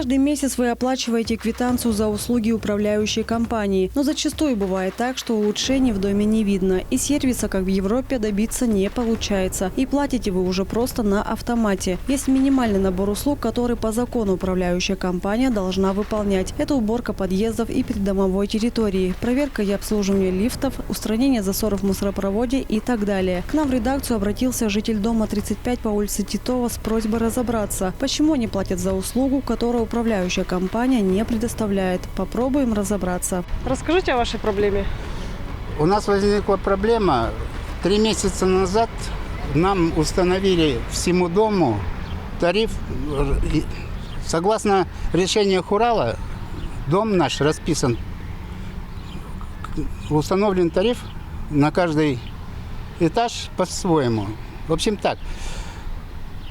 Каждый месяц вы оплачиваете квитанцию за услуги управляющей компании. Но зачастую бывает так, что улучшений в доме не видно. И сервиса, как в Европе, добиться не получается. И платите вы уже просто на автомате. Есть минимальный набор услуг, который по закону управляющая компания должна выполнять. Это уборка подъездов и придомовой территории, проверка и обслуживание лифтов, устранение засоров в мусоропроводе и так далее. К нам в редакцию обратился житель дома 35 по улице Титова с просьбой разобраться, почему они платят за услугу, которую управляющая компания не предоставляет. Попробуем разобраться. Расскажите о вашей проблеме. У нас возникла проблема. 3 месяца назад нам установили всему дому тариф. Согласно решению Хурала, дом наш расписан. Установлен тариф на каждый этаж по-своему. В общем так,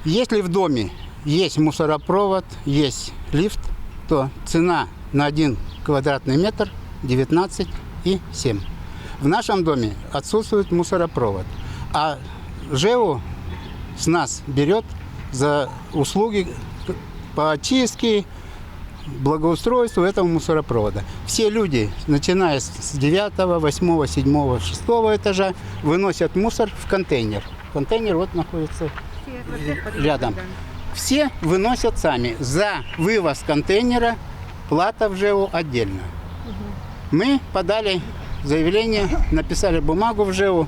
если в доме есть мусоропровод, есть лифт, то цена на 1 квадратный метр 19,7. В нашем доме отсутствует мусоропровод, а ЖЭУ с нас берет за услуги по очистке, благоустройству этого мусоропровода. Все люди, начиная с 9, 8, 7, 6 этажа, выносят мусор в контейнер. Контейнер вот находится рядом. Все выносят сами. За вывоз контейнера плата в ЖЭУ отдельно. Мы подали заявление, написали бумагу в ЖЭУ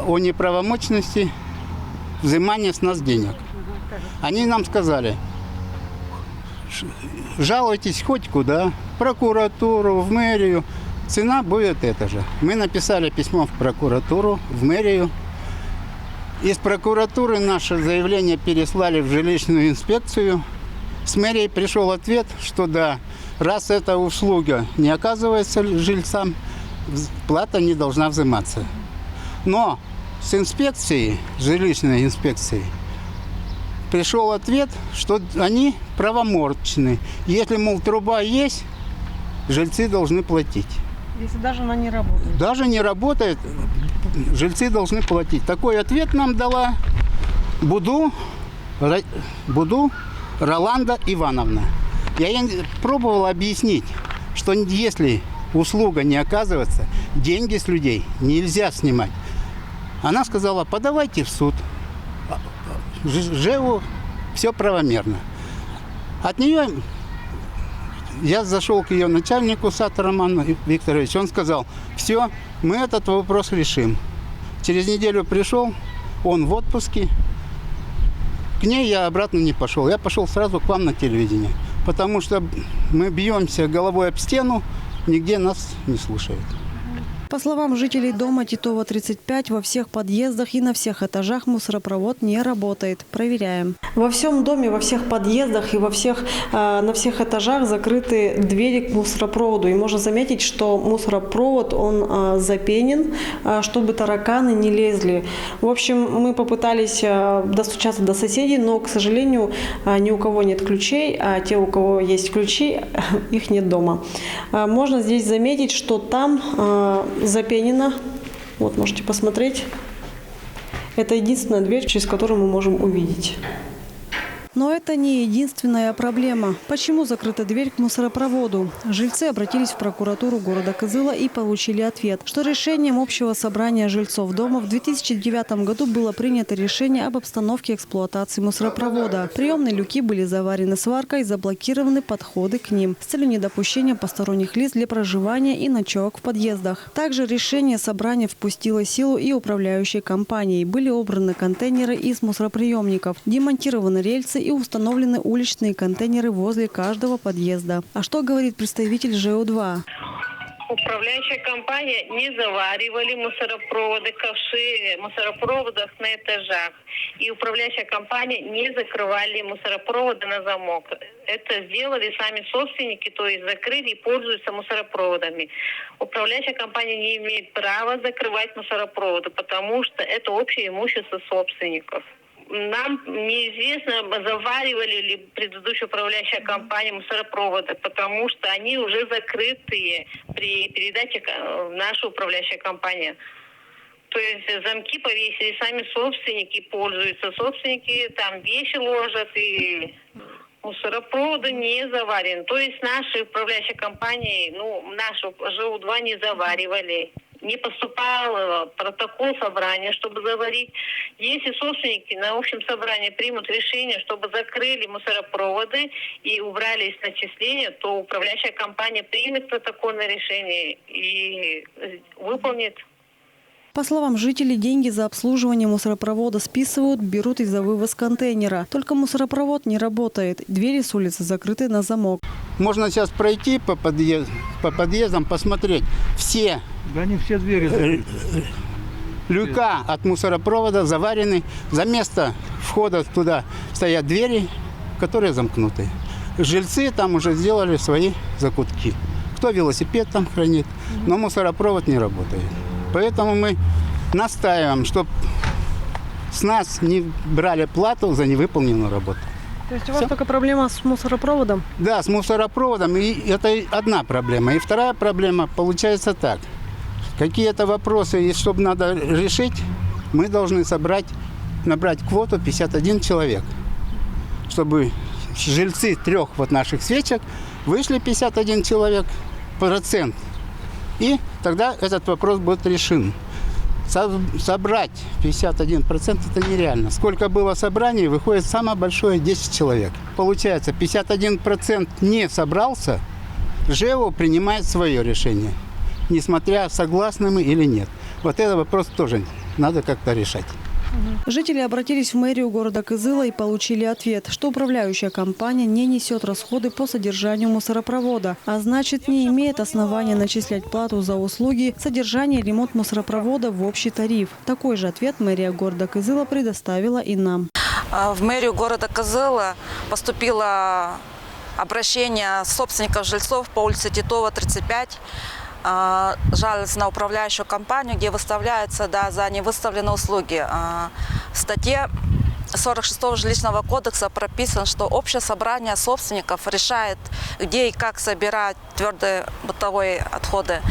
о неправомочности взимания с нас денег. Они нам сказали: жалуйтесь хоть куда, в прокуратуру, в мэрию, цена будет эта же. Мы написали письмо в прокуратуру, в мэрию. Из прокуратуры наше заявление переслали в жилищную инспекцию. С мэрии пришел ответ, что да, раз эта услуга не оказывается жильцам, плата не должна взиматься. Но с инспекции, жилищной инспекции, пришел ответ, что они правомочны. Если, мол, труба есть, жильцы должны платить. Если даже она не работает? Даже не работает, жильцы должны платить. Такой ответ нам дала Буду Роланда Ивановна. Я ей пробовал объяснить, что если услуга не оказывается, деньги с людей нельзя снимать. Она сказала: подавайте в суд. ЖЭУ все правомерно. От нее я зашел к ее начальнику, Сата Роману Викторовичу. Он сказал: все, мы этот вопрос решим. Через неделю пришел, он в отпуске. К ней я обратно не пошел. Я пошел сразу к вам на телевидение. Потому что мы бьемся головой об стену, нигде нас не слушают. По словам жителей дома Титова 35, во всех подъездах и на всех этажах мусоропровод не работает. Проверяем. Во всем доме, во всех подъездах и на всех этажах закрыты двери к мусоропроводу. И можно заметить, что мусоропровод, он запенен, чтобы тараканы не лезли. В общем, мы попытались достучаться до соседей, но, к сожалению, ни у кого нет ключей, а те, у кого есть ключи, их нет дома. Можно здесь заметить, что там запенено. Вот, можете посмотреть. Это единственная дверь, через которую мы можем увидеть. Но это не единственная проблема. Почему закрыта дверь к мусоропроводу? Жильцы обратились в прокуратуру города Кызыла и получили ответ, что решением общего собрания жильцов дома в 2009 году было принято решение об обстановке эксплуатации мусоропровода. Приемные люки были заварены сваркой, заблокированы подходы к ним с целью недопущения посторонних лиц для проживания и ночевок в подъездах. Также решение собрания впустило силу и управляющей компанией. Были убраны контейнеры из мусороприемников, демонтированы рельсы и установлены уличные контейнеры возле каждого подъезда. А что говорит представитель ЖЭУ-2? Управляющая компания не заваривали мусоропроводы, ковши мусоропроводов на этажах. И управляющая компания не закрывали мусоропроводы на замок. Это сделали сами собственники, то есть закрыли и пользуются мусоропроводами. Управляющая компания не имеет права закрывать мусоропроводы, потому что это общее имущество собственников. Нам неизвестно, заваривали ли предыдущая управляющая компания мусоропроводы, потому что они уже закрытые при передаче в нашу управляющую компанию. То есть замки повесили сами собственники, пользуются собственники, там вещи ложат и Мусоропроводы не заварены. То есть наши управляющие компании, наши ЖУ-2 не заваривали. Не поступал протокол собрания, чтобы заварить. Если собственники на общем собрании примут решение, чтобы закрыли мусоропроводы и убрали из начисления, то управляющая компания примет протокольное решение и выполнит. По словам жителей, деньги за обслуживание мусоропровода списывают, берут и за вывоз контейнера. Только мусоропровод не работает. Двери с улицы закрыты на замок. Можно сейчас пройти по подъездам, посмотреть. Все, Да не все двери. Люка от мусоропровода заварены. За место входа туда стоят двери, которые замкнуты. Жильцы там уже сделали свои закутки. Кто велосипед там хранит, но мусоропровод не работает. Поэтому мы настаиваем, чтобы с нас не брали плату за невыполненную работу. То есть у вас только проблема с мусоропроводом? Да, с мусоропроводом. И это одна проблема. И вторая проблема получается так. Какие-то вопросы, чтобы надо решить, мы должны набрать квоту 51 человек. Чтобы жильцы 3 наших свечек вышли 51 человек, процент. И тогда этот вопрос будет решен. Собрать 51% это нереально. Сколько было собраний, выходит самое большое 10 человек. Получается, 51% не собрался, ЖЭО принимает свое решение, несмотря согласны мы или нет. Вот этот вопрос тоже надо как-то решать. Жители обратились в мэрию города Кызыла и получили ответ, что управляющая компания не несет расходы по содержанию мусоропровода, а значит не имеет основания начислять плату за услуги, содержание и ремонт мусоропровода в общий тариф. Такой же ответ мэрия города Кызыла предоставила и нам. В мэрию города Кызыла поступило обращение собственников жильцов по улице Титова, 35. Жалость на управляющую компанию, где выставляются за невыставленные услуги. В статье 46 жилищного кодекса прописано, что общее собрание собственников решает, где и как собирать твердые бытовые отходы.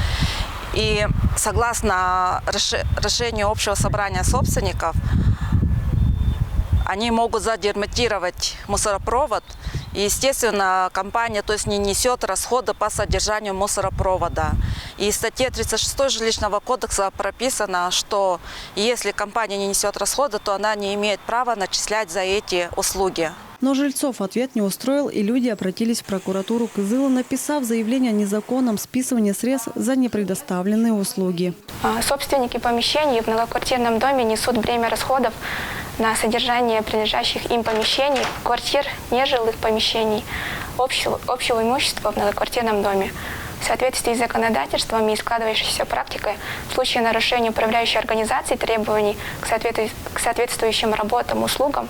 И согласно решению общего собрания собственников, они могут задерматировать мусоропровод. И, естественно, компания не несет расходы по содержанию мусоропровода. И в статье 36 жилищного кодекса прописано, что если компания не несет расходы, то она не имеет права начислять за эти услуги. Но жильцов ответ не устроил, и люди обратились в прокуратуру Кызыла, написав заявление о незаконном списывании средств за непредоставленные услуги. Собственники помещений в многоквартирном доме несут бремя расходов на содержание принадлежащих им помещений, квартир, нежилых помещений, общего имущества в многоквартирном доме. В соответствии с законодательством и складывающейся практикой, в случае нарушения управляющей организации требований к соответствующим работам, услугам,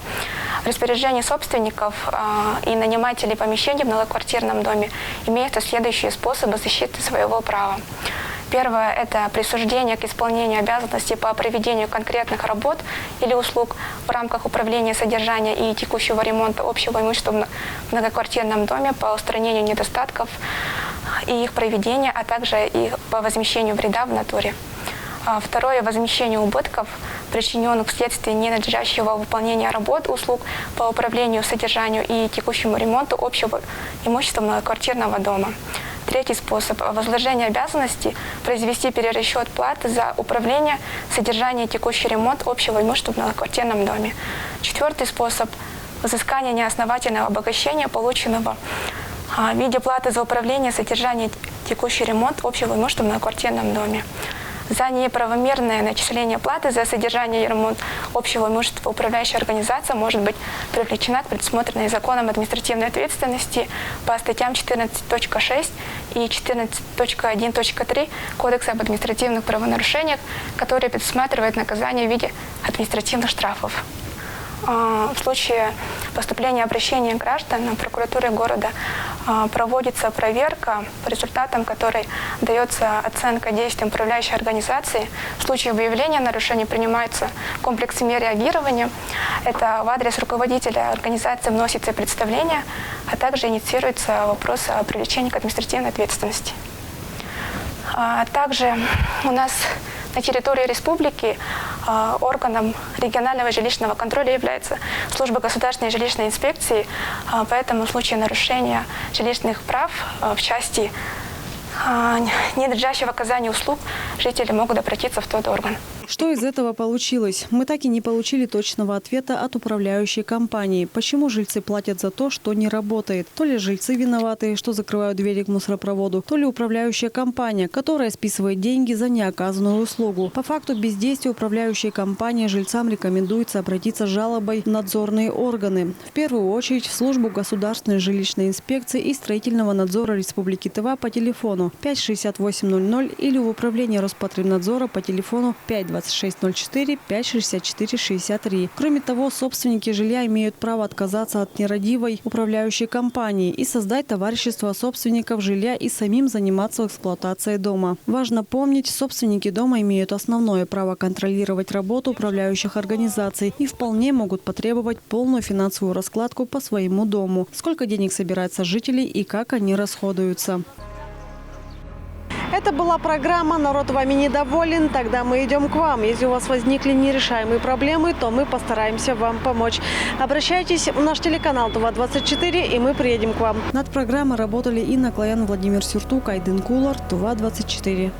в распоряжении собственников и нанимателей помещений в многоквартирном доме имеются следующие способы защиты своего права. Первое – это присуждение к исполнению обязанностей по проведению конкретных работ или услуг в рамках управления содержания и текущего ремонта общего имущества в многоквартирном доме по устранению недостатков и их проведения, а также и по возмещению вреда в натуре. Второе – возмещение убытков, причиненных вследствие ненадлежащего выполнения работ, услуг по управлению, содержанию и текущему ремонту общего имущества многоквартирного дома. Третий способ – возложение обязанности произвести перерасчет платы за управление, содержание и текущий ремонт общего имущества в многоквартирном доме. Четвертый способ – взыскание неосновательного обогащения, полученного в виде платы за управление, содержание и текущий ремонт общего имущества в многоквартирном доме. За неправомерное начисление платы за содержание и ремонт общего имущества управляющая организация может быть привлечена к предусмотренной законом административной ответственности по статьям 14.6 и 14.1.3 Кодекса об административных правонарушениях, которые предусматривают наказание в виде административных штрафов. В случае поступления обращения граждан прокуратуры города проводится проверка, по результатам которой дается оценка действиям управляющей организации. В случае выявления нарушений принимается комплекс мер реагирования. Это в адрес руководителя организации вносится представление, а также инициируется вопрос о привлечении к административной ответственности. Также у нас на территории республики органом регионального жилищного контроля является служба государственной жилищной инспекции, поэтому в случае нарушения жилищных прав в части ненадлежащего оказания услуг жители могут обратиться в тот орган. Что из этого получилось? Мы так и не получили точного ответа от управляющей компании. Почему жильцы платят за то, что не работает? То ли жильцы виноваты, что закрывают двери к мусоропроводу, то ли управляющая компания, которая списывает деньги за неоказанную услугу. По факту бездействия управляющей компании жильцам рекомендуется обратиться с жалобой в надзорные органы. В первую очередь в службу государственной жилищной инспекции и строительного надзора Республики Тыва по телефону 56800 или в управление Роспотребнадзора по телефону 52604 564 63. Кроме того, собственники жилья имеют право отказаться от нерадивой управляющей компании и создать товарищество собственников жилья и самим заниматься эксплуатацией дома. Важно помнить, собственники дома имеют основное право контролировать работу управляющих организаций и вполне могут потребовать полную финансовую раскладку по своему дому. Сколько денег собирается с жителей и как они расходуются. Это была программа «Народ вами недоволен». Тогда мы идем к вам. Если у вас возникли нерешаемые проблемы, то мы постараемся вам помочь. Обращайтесь в наш телеканал Тува-24, и мы приедем к вам. Над программой работали Инна Клоян, Владимир Сюртук, Айдын Кулар, Тува-24.